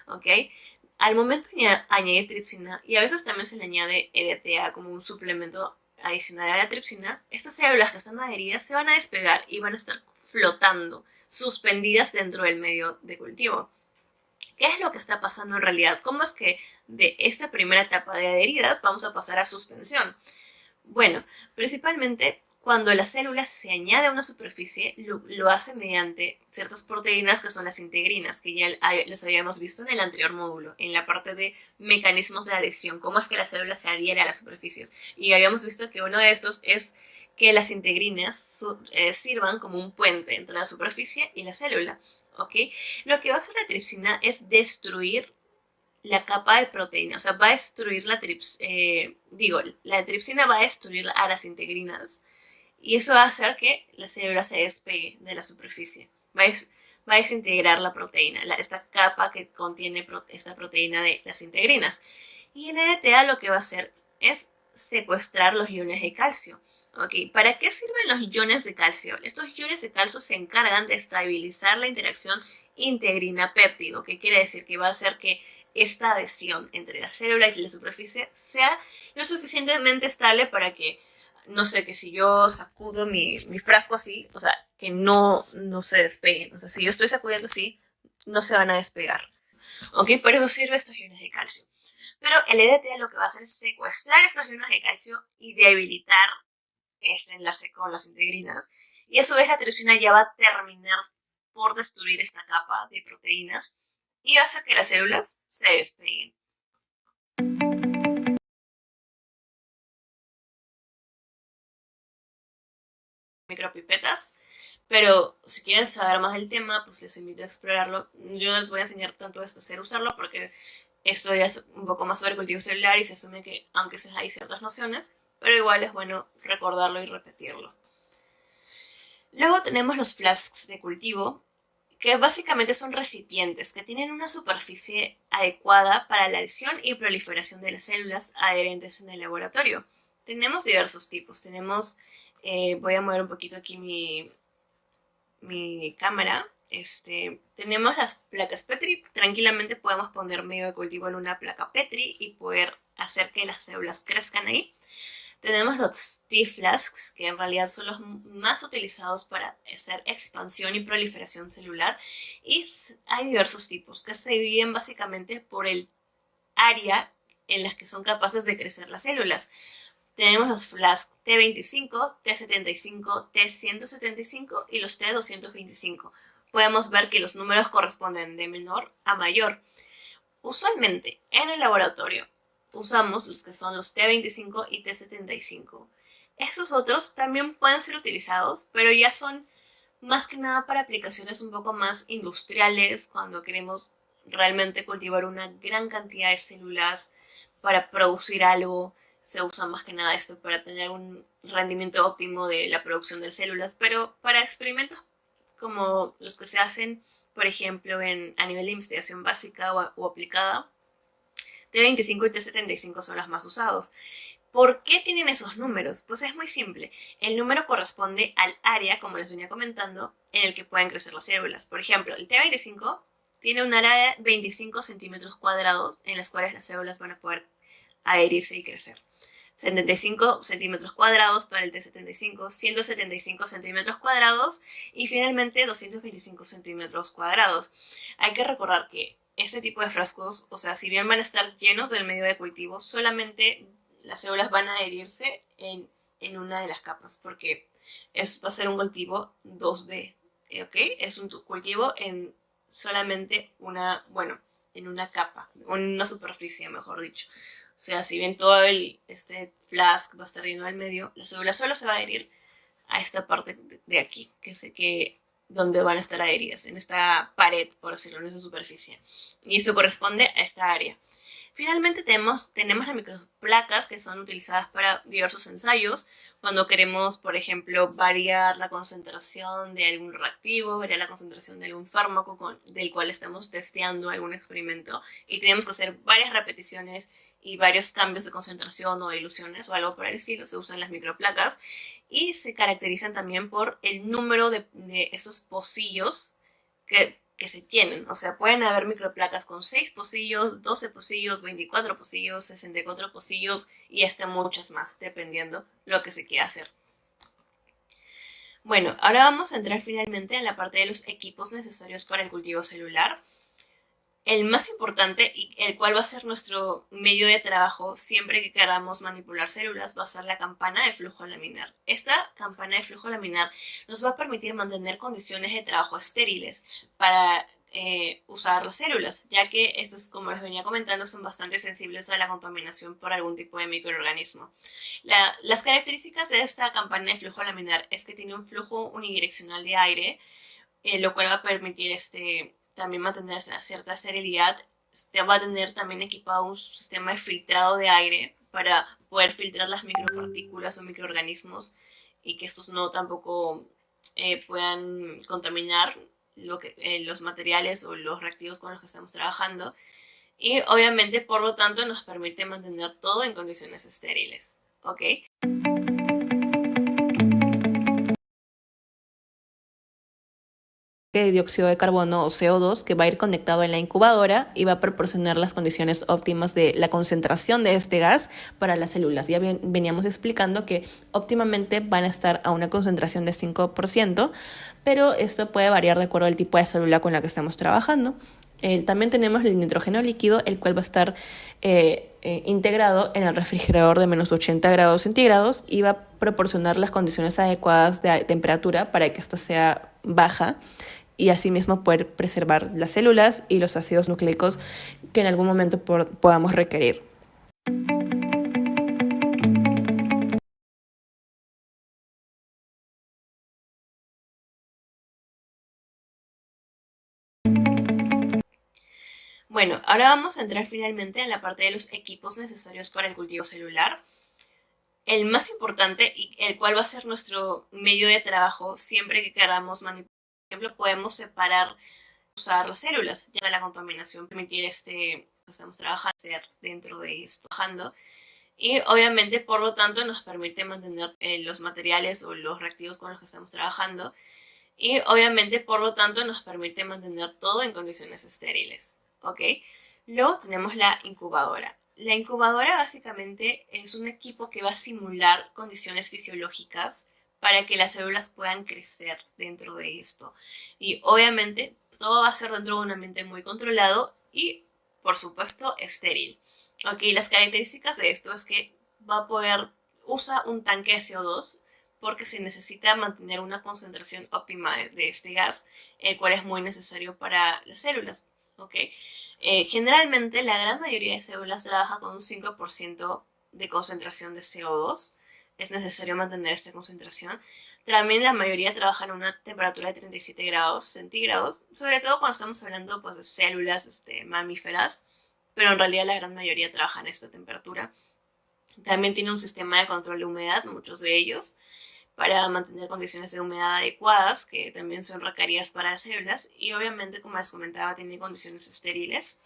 ¿Ok? Al momento de añadir tripsina, y a veces también se le añade EDTA como un suplemento adicional a la tripsina, estas células que están adheridas se van a despegar y van a estar flotando, suspendidas dentro del medio de cultivo. ¿Qué es lo que está pasando en realidad? ¿Cómo es que de esta primera etapa de adheridas vamos a pasar a suspensión? Bueno, principalmente cuando la célula se añade a una superficie, lo hace mediante ciertas proteínas que son las integrinas, que ya las habíamos visto en el anterior módulo, en la parte de mecanismos de adhesión, cómo es que la célula se adhiere a las superficies. Y habíamos visto que uno de estos es que las integrinas sirvan como un puente entre la superficie y la célula, ¿ok? Lo que va a hacer la tripsina es destruir la capa de proteína, o sea, va a destruir la tripsina va a destruir a las integrinas y eso va a hacer que la célula se despegue de la superficie. Va a desintegrar la proteína, esta capa que contiene esta proteína de las integrinas. Y el EDTA lo que va a hacer es secuestrar los iones de calcio. ¿Ok? ¿Para qué sirven los iones de calcio? Estos iones de calcio se encargan de estabilizar la interacción integrina-péptido, que quiere decir que va a hacer que esta adhesión entre las células y la superficie sea lo suficientemente estable para que, no sé, que si yo sacudo mi frasco así, o sea, que no se despeguen. O sea, si yo estoy sacudiendo así, no se van a despegar. ¿Ok? Por eso sirven estos iones de calcio. Pero el EDTA lo que va a hacer es secuestrar estos iones de calcio y debilitar este enlace con las integrinas. Y a su vez la tripsina ya va a terminar por destruir esta capa de proteínas y va a hacer que las células se despeguen. Micropipetas, pero si quieren saber más del tema, pues les invito a explorarlo. Yo no les voy a enseñar tanto hasta hacer usarlo porque esto ya es un poco más sobre cultivo celular y se asume que aunque hay ciertas nociones, pero igual es bueno recordarlo y repetirlo. Luego tenemos los flasks de cultivo, que básicamente son recipientes que tienen una superficie adecuada para la adición y proliferación de las células adherentes en el laboratorio. Tenemos diversos tipos. Tenemos, voy a mover un poquito aquí mi cámara. Tenemos las placas Petri. Tranquilamente podemos poner medio de cultivo en una placa Petri y poder hacer que las células crezcan ahí. Tenemos los T-flasks, que en realidad son los más utilizados para hacer expansión y proliferación celular. Y hay diversos tipos que se dividen básicamente por el área en las que son capaces de crecer las células. Tenemos los flasks T25, T75, T175 y los T225. Podemos ver que los números corresponden de menor a mayor. Usualmente en el laboratorio usamos los que son los T25 y T75. Estos otros también pueden ser utilizados, pero ya son más que nada para aplicaciones un poco más industriales, cuando queremos realmente cultivar una gran cantidad de células para producir algo. Se usa más que nada esto para tener un rendimiento óptimo de la producción de células, pero para experimentos como los que se hacen, por ejemplo, a nivel de investigación básica o aplicada, T25 y T75 son los más usados. ¿Por qué tienen esos números? Pues es muy simple. El número corresponde al área, como les venía comentando, en el que pueden crecer las células. Por ejemplo, el T25 tiene un área de 25 centímetros cuadrados en las cuales las células van a poder adherirse y crecer. 75 centímetros cuadrados para el T75, 175 centímetros cuadrados y finalmente 225 centímetros cuadrados. Hay que recordar que este tipo de frascos, o sea, si bien van a estar llenos del medio de cultivo, solamente las células van a adherirse en una de las capas, porque va a ser un cultivo 2D, ¿ok? Es un cultivo en solamente en una capa, en una superficie, mejor dicho. O sea, si bien todo este flask va a estar lleno al medio, la célula solo se va a adherir a esta parte de aquí, donde van a estar adheridas, en esta pared, por decirlo, en esa superficie. Y eso corresponde a esta área. Finalmente tenemos las microplacas, que son utilizadas para diversos ensayos, cuando queremos, por ejemplo, variar la concentración de algún reactivo, variar la concentración de algún fármaco del cual estamos testeando algún experimento, y tenemos que hacer varias repeticiones y varios cambios de concentración o diluciones o algo por el estilo. Se usan las microplacas y se caracterizan también por el número de esos pocillos que se tienen. O sea, pueden haber microplacas con 6 pocillos, 12 pocillos, 24 pocillos, 64 pocillos y hasta muchas más, dependiendo lo que se quiera hacer. Bueno, ahora vamos a entrar finalmente en la parte de los equipos necesarios para el cultivo celular. El más importante y el cual va a ser nuestro medio de trabajo siempre que queramos manipular células va a ser la campana de flujo laminar. Esta campana de flujo laminar nos va a permitir mantener condiciones de trabajo estériles para usar las células, ya que estos, como les venía comentando, son bastante sensibles a la contaminación por algún tipo de microorganismo. Las características de esta campana de flujo laminar es que tiene un flujo unidireccional de aire, lo cual va a permitir también mantener cierta esterilidad. Va a tener también equipado un sistema de filtrado de aire para poder filtrar las micropartículas o microorganismos y que estos no tampoco puedan contaminar los materiales o los reactivos con los que estamos trabajando. Y obviamente, por lo tanto, nos permite mantener todo en condiciones estériles. ¿Ok? De dióxido de carbono o CO2 que va a ir conectado en la incubadora y va a proporcionar las condiciones óptimas de la concentración de este gas para las células. Ya veníamos explicando que óptimamente van a estar a una concentración de 5%, pero esto puede variar de acuerdo al tipo de célula con la que estamos trabajando. También tenemos el nitrógeno líquido, el cual va a estar integrado en el refrigerador de menos 80 grados centígrados y va a proporcionar las condiciones adecuadas de temperatura para que ésta sea baja y asimismo poder preservar las células y los ácidos nucleicos que en algún momento podamos requerir. Bueno, ahora vamos a entrar finalmente en la parte de los equipos necesarios para el cultivo celular. El más importante y el cual va a ser nuestro medio de trabajo siempre que queramos manipular. Por ejemplo, podemos separar, usar las células, ya la contaminación, permitir que estamos trabajando dentro de esto. Y obviamente, por lo tanto, nos permite mantener los materiales o los reactivos con los que estamos trabajando. Y obviamente, por lo tanto, nos permite mantener todo en condiciones estériles. ¿Ok? Luego tenemos la incubadora. La incubadora básicamente es un equipo que va a simular condiciones fisiológicas para que las células puedan crecer dentro de esto. Y obviamente todo va a ser dentro de un ambiente muy controlado y, por supuesto, estéril. Ok, las características de esto es que usa un tanque de CO2 porque se necesita mantener una concentración óptima de este gas, el cual es muy necesario para las células. ¿Okay? Generalmente la gran mayoría de células trabaja con un 5% de concentración de CO2. Es necesario mantener esta concentración. También la mayoría trabajan a una temperatura de 37 grados centígrados, sobre todo cuando estamos hablando pues, de células mamíferas, pero en realidad la gran mayoría trabajan a esta temperatura. También tiene un sistema de control de humedad, muchos de ellos, para mantener condiciones de humedad adecuadas, que también son requeridas para las células, y obviamente, como les comentaba, tiene condiciones estériles.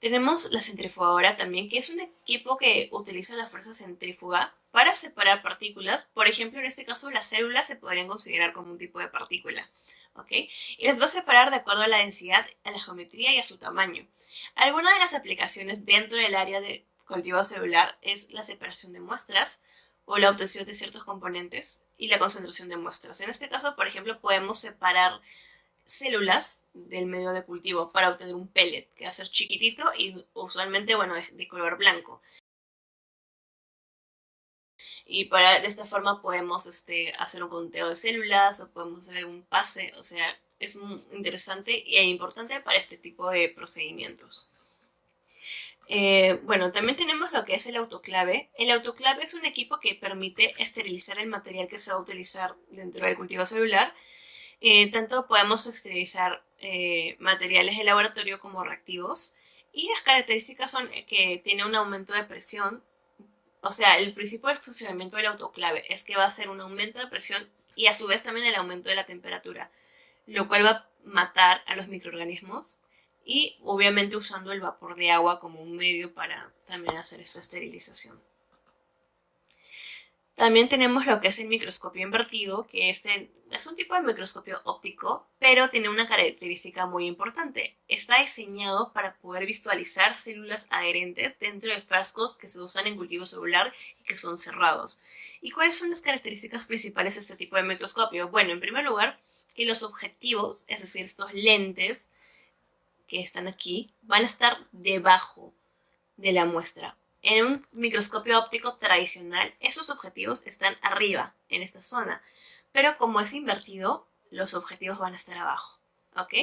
Tenemos la centrifugadora también, que es un equipo que utiliza la fuerza centrífuga para separar partículas. Por ejemplo, en este caso, las células se podrían considerar como un tipo de partícula. ¿Ok? Y las va a separar de acuerdo a la densidad, a la geometría y a su tamaño. Algunas de las aplicaciones dentro del área de cultivo celular es la separación de muestras, o la obtención de ciertos componentes y la concentración de muestras. En este caso, por ejemplo, podemos separar células del medio de cultivo para obtener un pellet que va a ser chiquitito y usualmente, bueno, de color blanco. Y de esta forma podemos hacer un conteo de células o podemos hacer algún pase, o sea, es muy interesante e importante para este tipo de procedimientos. Bueno, también tenemos lo que es el autoclave. El autoclave es un equipo que permite esterilizar el material que se va a utilizar dentro del cultivo celular. Tanto podemos esterilizar materiales de laboratorio como reactivos. Y las características son que tiene un aumento de presión. O sea, el principio del funcionamiento del autoclave es que va a ser un aumento de presión y a su vez también el aumento de la temperatura, lo cual va a matar a los microorganismos. Y obviamente usando el vapor de agua como un medio para también hacer esta esterilización. También tenemos lo que es el microscopio invertido, que es un tipo de microscopio óptico, pero tiene una característica muy importante. Está diseñado para poder visualizar células adherentes dentro de frascos que se usan en cultivo celular y que son cerrados. ¿Y cuáles son las características principales de este tipo de microscopio? Bueno, en primer lugar, que los objetivos, es decir, estos lentes, que están aquí van a estar debajo de la muestra. En un microscopio óptico tradicional, esos objetivos están arriba, en esta zona. Pero como es invertido, los objetivos van a estar abajo. ¿ok?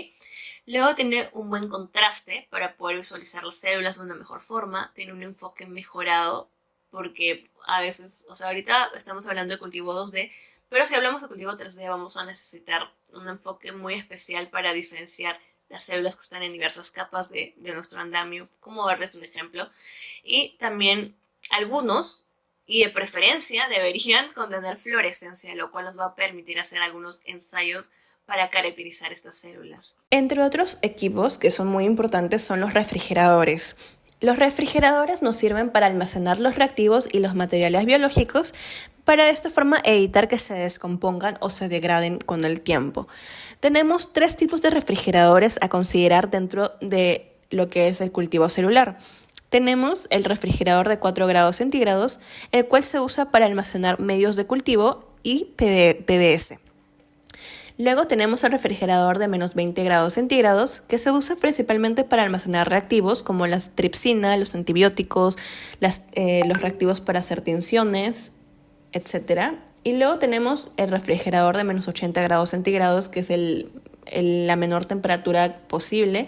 Luego tiene un buen contraste para poder visualizar las células de una mejor forma, tiene un enfoque mejorado porque a veces, o sea, ahorita estamos hablando de cultivo 2D, pero si hablamos de cultivo 3D vamos a necesitar un enfoque muy especial para diferenciar las células que están en diversas capas de nuestro andamio, como darles un ejemplo. Y también algunos, y de preferencia, deberían contener fluorescencia, lo cual nos va a permitir hacer algunos ensayos para caracterizar estas células. Entre otros equipos que son muy importantes son los refrigeradores. Los refrigeradores nos sirven para almacenar los reactivos y los materiales biológicos para de esta forma evitar que se descompongan o se degraden con el tiempo. Tenemos 3 tipos de refrigeradores a considerar dentro de lo que es el cultivo celular. Tenemos el refrigerador de 4 grados centígrados, el cual se usa para almacenar medios de cultivo y PBS. Luego tenemos el refrigerador de menos 20 grados centígrados, que se usa principalmente para almacenar reactivos como la tripsina, los antibióticos, los reactivos para hacer tinciones, etc. Y luego tenemos el refrigerador de menos 80 grados centígrados, que es la menor temperatura posible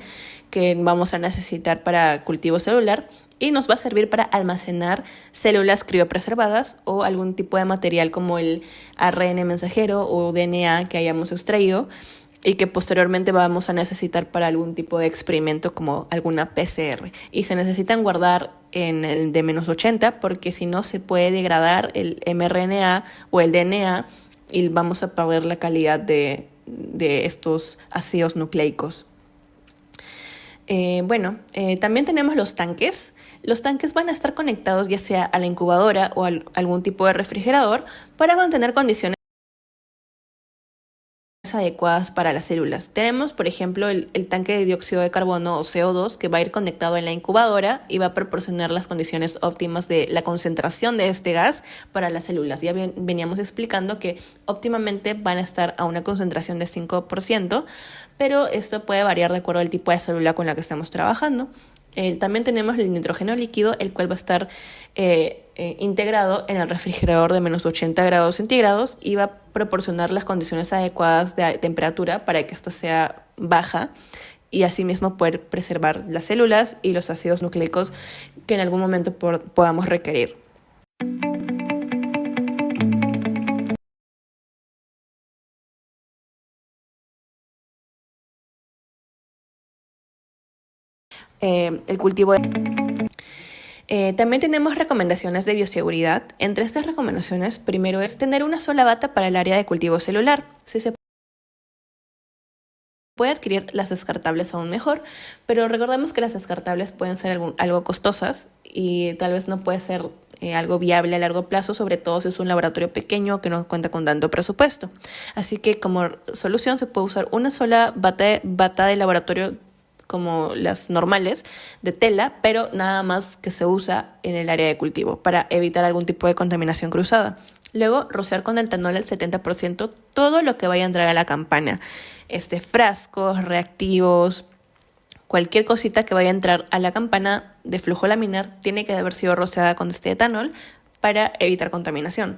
que vamos a necesitar para cultivo celular y nos va a servir para almacenar células criopreservadas o algún tipo de material como el ARN mensajero o DNA que hayamos extraído y que posteriormente vamos a necesitar para algún tipo de experimento como alguna PCR. Y se necesitan guardar en el de menos 80 porque si no se puede degradar el mRNA o el DNA y vamos a perder la calidad de estos ácidos nucleicos. También tenemos los tanques. Los tanques van a estar conectados ya sea a la incubadora o a algún tipo de refrigerador para mantener condiciones adecuadas para las células. Tenemos, por ejemplo, el tanque de dióxido de carbono o CO2 que va a ir conectado en la incubadora y va a proporcionar las condiciones óptimas de la concentración de este gas para las células. Ya veníamos explicando que óptimamente van a estar a una concentración de 5%, pero esto puede variar de acuerdo al tipo de célula con la que estamos trabajando. También tenemos el nitrógeno líquido, el cual va a estar integrado en el refrigerador de menos 80 grados centígrados y va a proporcionar las condiciones adecuadas de temperatura para que ésta sea baja y asimismo poder preservar las células y los ácidos nucleicos que en algún momento podamos requerir. El cultivo también tenemos recomendaciones de bioseguridad. Entre estas recomendaciones, primero es tener una sola bata para el área de cultivo celular. Si se puede adquirir las descartables aún mejor, pero recordemos que las descartables pueden ser algo costosas y tal vez no puede ser algo viable a largo plazo, sobre todo si es un laboratorio pequeño que no cuenta con tanto presupuesto. Así que como solución se puede usar una sola bata de laboratorio como las normales de tela, pero nada más que se usa en el área de cultivo para evitar algún tipo de contaminación cruzada. Luego, rociar con etanol al 70% todo lo que vaya a entrar a la campana. Frascos, reactivos, cualquier cosita que vaya a entrar a la campana de flujo laminar tiene que haber sido rociada con este etanol para evitar contaminación.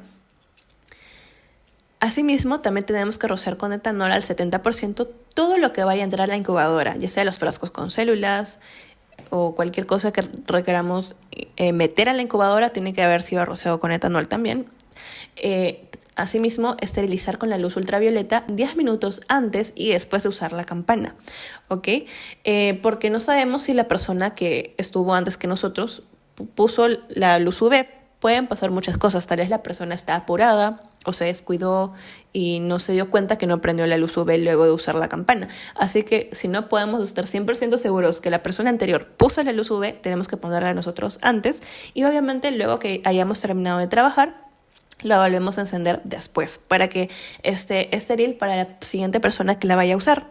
Asimismo, también tenemos que rociar con etanol al 70% todo lo que vaya a entrar a la incubadora, ya sea los frascos con células o cualquier cosa que requeramos meter a la incubadora tiene que haber sido rociado con etanol también. Asimismo, esterilizar con la luz ultravioleta 10 minutos antes y después de usar la campana, ¿ok? Porque no sabemos si la persona que estuvo antes que nosotros puso la luz UV. Pueden pasar muchas cosas, tal vez la persona está apurada o se descuidó y no se dio cuenta que no prendió la luz UV luego de usar la campana. Así que si no podemos estar 100% seguros que la persona anterior puso la luz UV, tenemos que ponerla nosotros antes y obviamente luego que hayamos terminado de trabajar, la volvemos a encender después para que esté estéril para la siguiente persona que la vaya a usar.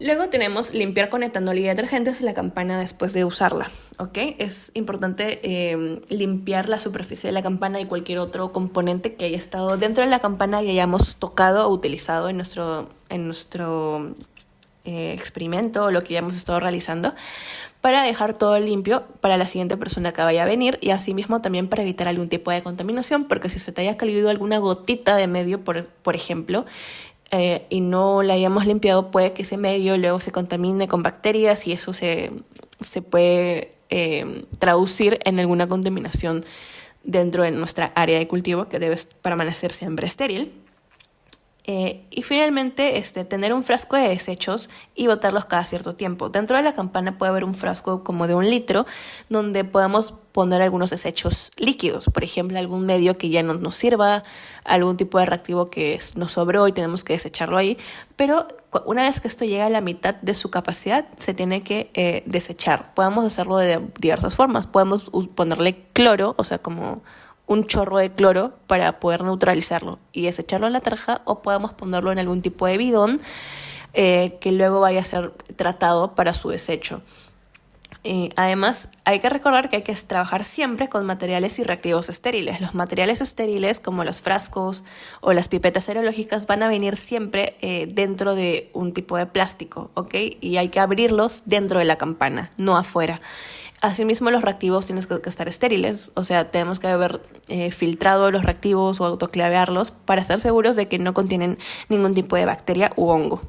Luego tenemos limpiar con etanol y detergentes la campana después de usarla, ¿ok? Es importante limpiar la superficie de la campana y cualquier otro componente que haya estado dentro de la campana y hayamos tocado o utilizado en nuestro experimento o lo que hayamos estado realizando para dejar todo limpio para la siguiente persona que vaya a venir y asimismo también para evitar algún tipo de contaminación porque si se te haya caído alguna gotita de medio, por ejemplo, y no la hayamos limpiado, puede que ese medio luego se contamine con bacterias y eso se puede traducir en alguna contaminación dentro de nuestra área de cultivo que debe permanecer siempre estéril. Y finalmente, tener un frasco de desechos y botarlos cada cierto tiempo. Dentro de la campana puede haber un frasco como de 1 litro donde podamos poner algunos desechos líquidos, por ejemplo, algún medio que ya no nos sirva, algún tipo de reactivo que nos sobró y tenemos que desecharlo ahí, pero una vez que esto llega a la mitad de su capacidad, se tiene que desechar. Podemos hacerlo de diversas formas. Podemos ponerle cloro, o sea, como un chorro de cloro para poder neutralizarlo y desecharlo en la tarja, o podemos ponerlo en algún tipo de bidón que luego vaya a ser tratado para su desecho. Además, hay que recordar que hay que trabajar siempre con materiales y reactivos estériles. Los materiales estériles, como los frascos o las pipetas serológicas, van a venir siempre dentro de un tipo de plástico, ¿ok? Y hay que abrirlos dentro de la campana, no afuera. Asimismo, los reactivos tienen que estar estériles, o sea, tenemos que haber filtrado los reactivos o autoclavearlos para estar seguros de que no contienen ningún tipo de bacteria u hongo.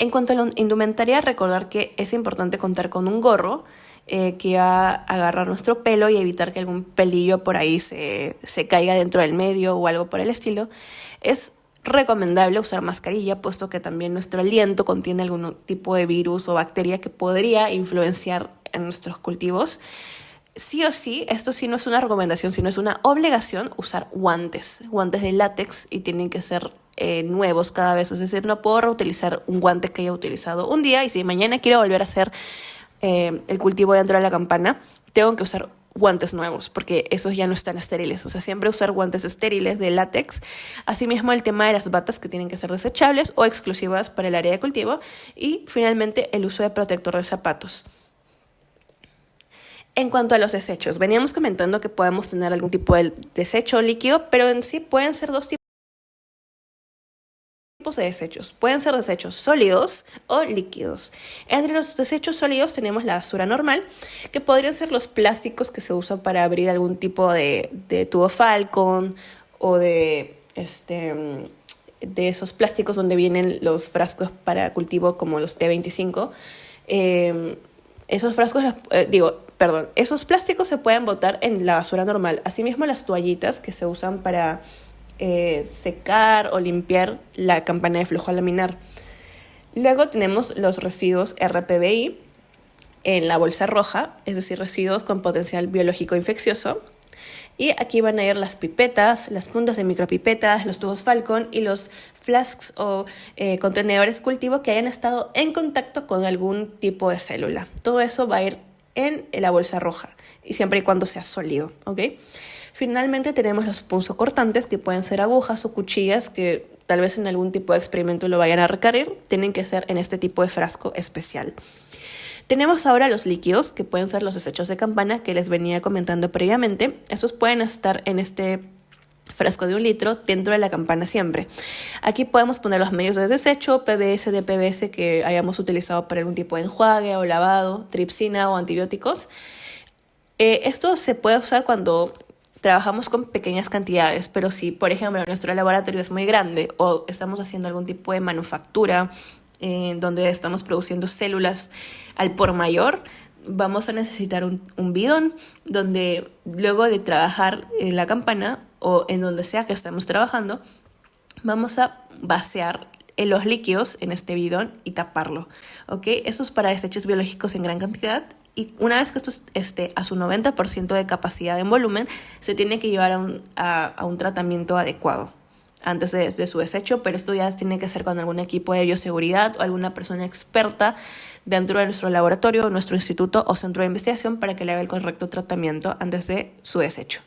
En cuanto a la indumentaria, recordar que es importante contar con un gorro que va a agarrar nuestro pelo y evitar que algún pelillo por ahí se caiga dentro del medio o algo por el estilo. Es recomendable usar mascarilla, puesto que también nuestro aliento contiene algún tipo de virus o bacteria que podría influenciar en nuestros cultivos. Sí o sí, esto sí no es una recomendación, sino es una obligación usar guantes de látex, y tienen que ser nuevos cada vez. Es decir, no puedo reutilizar un guante que haya utilizado un día y si mañana quiero volver a hacer el cultivo dentro de la campana, tengo que usar guantes nuevos porque esos ya no están estériles. O sea, siempre usar guantes estériles de látex. Asimismo, el tema de las batas, que tienen que ser desechables o exclusivas para el área de cultivo. Y finalmente, el uso de protector de zapatos. En cuanto a los desechos, veníamos comentando que podemos tener algún tipo de desecho líquido, pero en sí pueden ser dos tipos de desechos. Pueden ser desechos sólidos o líquidos. Entre los desechos sólidos tenemos la basura normal, que podrían ser los plásticos que se usan para abrir algún tipo de tubo Falcon o de esos plásticos donde vienen los frascos para cultivo como los T25. Esos frascos, esos plásticos se pueden botar en la basura normal. Asimismo, las toallitas que se usan para secar o limpiar la campana de flujo laminar. Luego tenemos los residuos RPBI en la bolsa roja, es decir, residuos con potencial biológico infeccioso. Y aquí van a ir las pipetas, las puntas de micropipetas, los tubos Falcon y los flasks o contenedores de cultivo que hayan estado en contacto con algún tipo de célula. Todo eso va a ir en la bolsa roja, y siempre y cuando sea sólido, ¿ok? Finalmente tenemos los punzocortantes, que pueden ser agujas o cuchillas que tal vez en algún tipo de experimento lo vayan a requerir. Tienen que ser en este tipo de frasco especial. Tenemos ahora los líquidos, que pueden ser los desechos de campana que les venía comentando previamente. Esos pueden estar en este frasco de 1 litro dentro de la campana siempre. Aquí podemos poner los medios de desecho, PVS, DPVS que hayamos utilizado para algún tipo de enjuague o lavado, tripsina o antibióticos. Esto se puede usar cuando trabajamos con pequeñas cantidades, pero si, por ejemplo, nuestro laboratorio es muy grande o estamos haciendo algún tipo de manufactura donde estamos produciendo células al por mayor, vamos a necesitar un bidón donde luego de trabajar en la campana o en donde sea que estemos trabajando, vamos a vaciar los líquidos en este bidón y taparlo, ¿ok? Eso es para desechos biológicos en gran cantidad. Y una vez que esto esté a su 90% de capacidad en volumen, se tiene que llevar a un tratamiento adecuado antes de su desecho, pero esto ya tiene que ser con algún equipo de bioseguridad o alguna persona experta dentro de nuestro laboratorio, nuestro instituto o centro de investigación para que le haga el correcto tratamiento antes de su desecho.